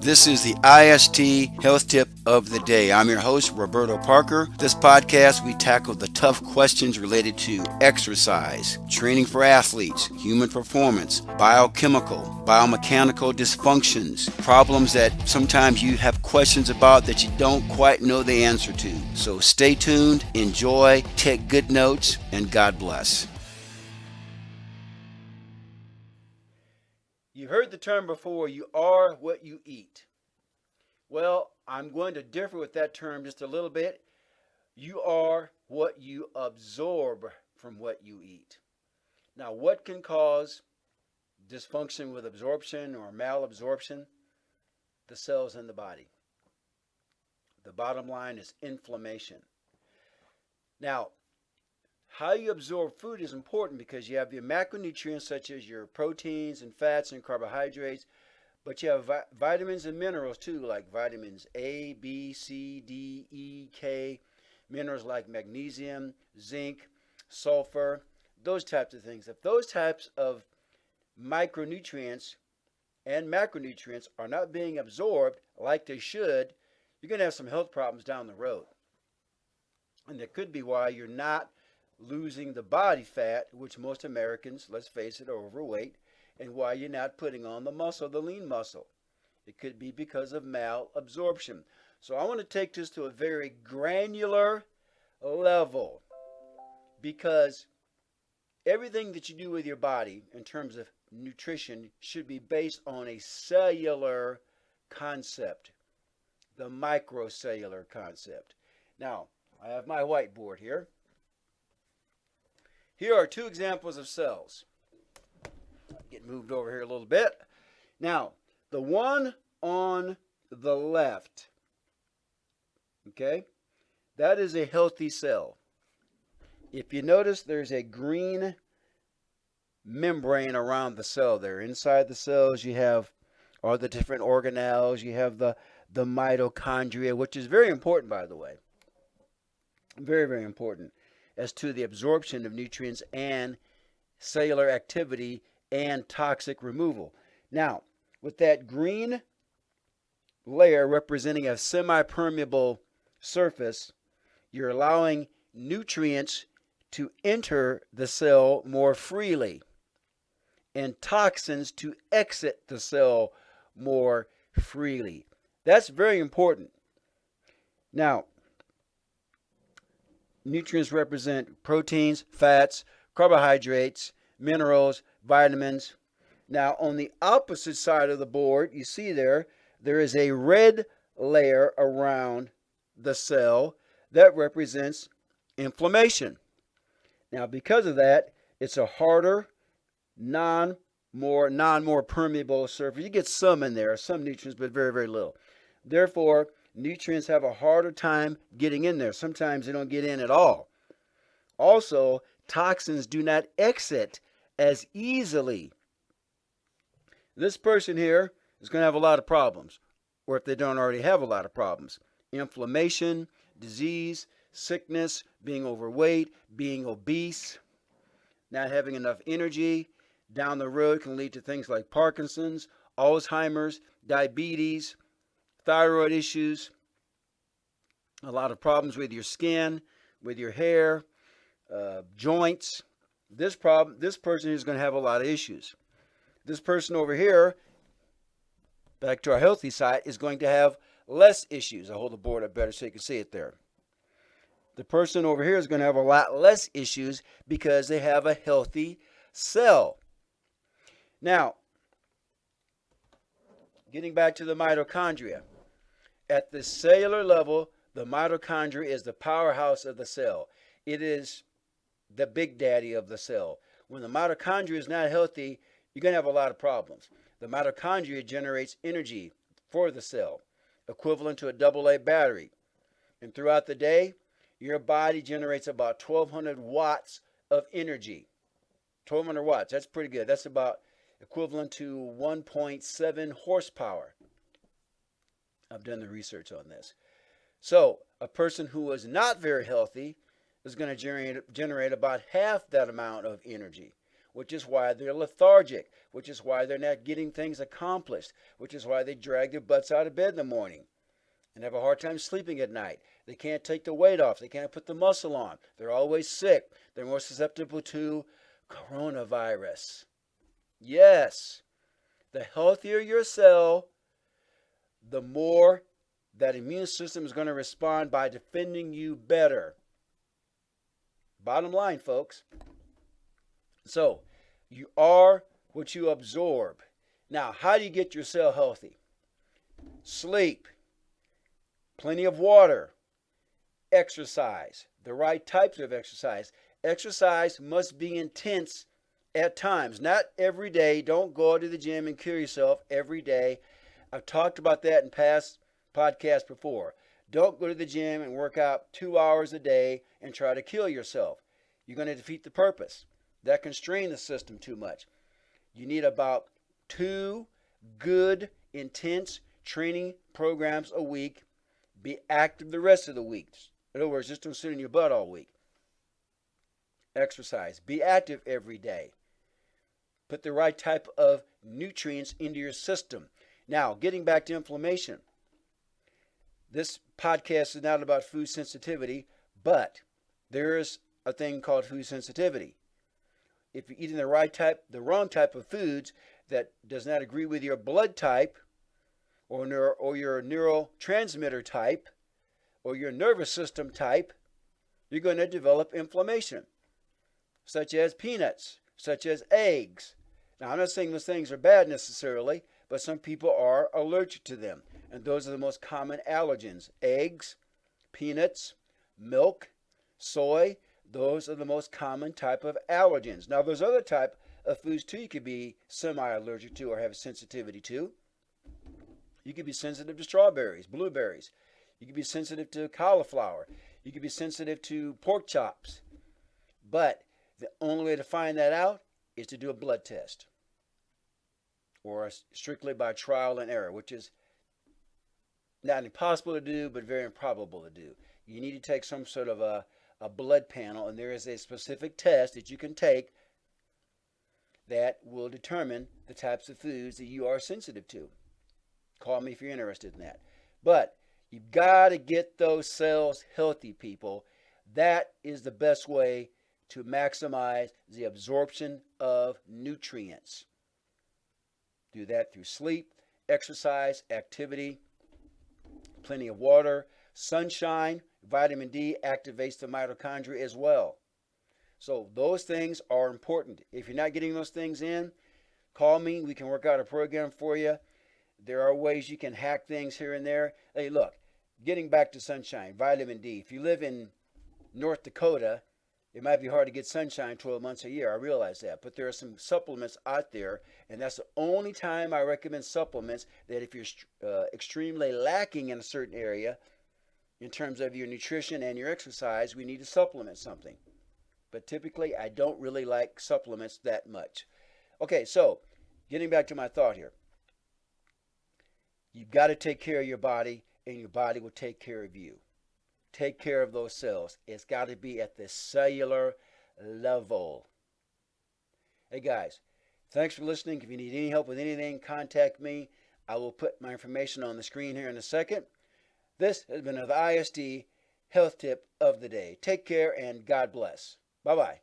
This is the IST Health Tip of the Day. I'm your host, Roberto Parker. This podcast, we tackle the tough questions related to exercise, training for athletes, human performance, biochemical, biomechanical dysfunctions, problems that sometimes you have questions about that you don't quite know the answer to. So stay tuned, enjoy, take good notes, and God bless. You've heard the term before, you are what you eat. Well, I'm going to differ with that term just a little bit. You are what you absorb from what you eat. Now, what can cause dysfunction with absorption or malabsorption? The cells in the body. The bottom line is inflammation. Now, how you absorb food is important because you have your macronutrients such as your proteins and fats and carbohydrates, but you have vitamins and minerals too, like vitamins A, B, C, D, E, K, minerals like magnesium, zinc, sulfur, those types of things. If those types of micronutrients and macronutrients are not being absorbed like they should, you're going to have some health problems down the road. And that could be why you're not losing the body fat, which most Americans, let's face it, are overweight, and why you're not putting on the muscle, the lean muscle. It could be because of malabsorption. So I want to take this to a very granular level because everything that you do with your body in terms of nutrition should be based on a cellular concept, the microcellular concept. Now, I have my whiteboard here. Here are two examples of cells. Get moved over here a little bit. Now, the one on the left, okay, that is a healthy cell. If you notice, there's a green membrane around the cell there. Inside the cells, you have all the different organelles. You have the mitochondria, which is very important, by the way. Very, very important as to the absorption of nutrients and cellular activity and toxic removal. Now, with that green layer representing a semi-permeable surface, you're allowing nutrients to enter the cell more freely and toxins to exit the cell more freely. That's very important. Now, nutrients represent proteins, fats, carbohydrates, minerals, vitamins. Now, on the opposite side of the board, you see there is a red layer around the cell that represents inflammation. Now, because of that, it's a harder, more permeable surface. You get some in there, some nutrients, but very, very little. Therefore, nutrients have a harder time getting in there. Sometimes they don't get in at all. Also, toxins do not exit as easily. This person here is going to have a lot of problems, or if they don't already have a lot of problems. Inflammation, disease, sickness, being overweight, being obese, not having enough energy. Down the road can lead to things like Parkinson's, Alzheimer's, diabetes, thyroid issues, a lot of problems with your skin, with your hair, joints. This person is going to have a lot of issues. This person over here, back to our healthy side, is going to have less issues. I'll hold the board up better so you can see it there. The person over here is going to have a lot less issues because they have a healthy cell. Now, getting back to the mitochondria. At the cellular level, the mitochondria is the powerhouse of the cell. It is the big daddy of the cell. When the mitochondria is not healthy, you're going to have a lot of problems. The mitochondria generates energy for the cell, equivalent to a AA battery. And throughout the day, your body generates about 1,200 watts of energy. 1,200 watts, that's pretty good. That's about equivalent to 1.7 horsepower. I've done the research on this. So a person who is not very healthy is going to generate about half that amount of energy. which is why they're lethargic, which is why they're not getting things accomplished, which is why they drag their butts out of bed in the morning and have a hard time sleeping at night. They can't take the weight off. They can't put the muscle on. They're always sick. They're more susceptible to coronavirus. Yes, the healthier your cell, the more that immune system is going to respond by defending you better. Bottom line, folks. So, you are what you absorb. Now, how do you get your cell healthy? Sleep, plenty of water, exercise, the right types of exercise. Exercise must be intense at times, not every day. Don't go to the gym and kill yourself every day. I've talked about that in past podcasts before. Don't go to the gym and work out 2 hours a day and try to kill yourself. You're going to defeat the purpose. That can strain the system too much. You need about 2 good, intense training programs a week. Be active the rest of the week. In other words, just don't sit in your butt all week. Exercise. Be active every day. Put the right type of nutrients into your system. Now, getting back to inflammation. This podcast is not about food sensitivity, but there is a thing called food sensitivity. If you're eating the wrong type of foods that does not agree with your blood type, or your neurotransmitter type, or your nervous system type, you're going to develop inflammation, such as peanuts, such as eggs. Now, I'm not saying those things are bad necessarily, but some people are allergic to them, and those are the most common allergens. Eggs, peanuts, milk, soy, those are the most common type of allergens. Now, there's other type of foods too you could be semi-allergic to or have a sensitivity to. You could be sensitive to strawberries, blueberries. You could be sensitive to cauliflower. You could be sensitive to pork chops. But the only way to find that out is to do a blood test, or strictly by trial and error, which is not impossible to do, but very improbable to do. You need to take some sort of a blood panel, and there is a specific test that you can take that will determine the types of foods that you are sensitive to. Call me if you're interested in that. But you've got to get those cells healthy, people. That is the best way to maximize the absorption of nutrients. Do that through sleep, exercise, activity, plenty of water, sunshine. Vitamin D activates the mitochondria as well. So those things are important. If you're not getting those things in, call me. We can work out a program for you. There are ways you can hack things here and there. Hey, look, getting back to sunshine, vitamin D. If you live in North Dakota, it might be hard to get sunshine 12 months a year. I realize that. But there are some supplements out there, and that's the only time I recommend supplements, that if you're extremely lacking in a certain area in terms of your nutrition and your exercise, we need to supplement something. But typically, I don't really like supplements that much. Okay, so getting back to my thought here. You've got to take care of your body, and your body will take care of you. Take care of those cells. It's got to be at the cellular level. Hey guys, thanks for listening. If you need any help with anything, contact me. I will put my information on the screen here in a second. This has been the IST Health Tip of the Day. Take care and God bless. Bye-bye.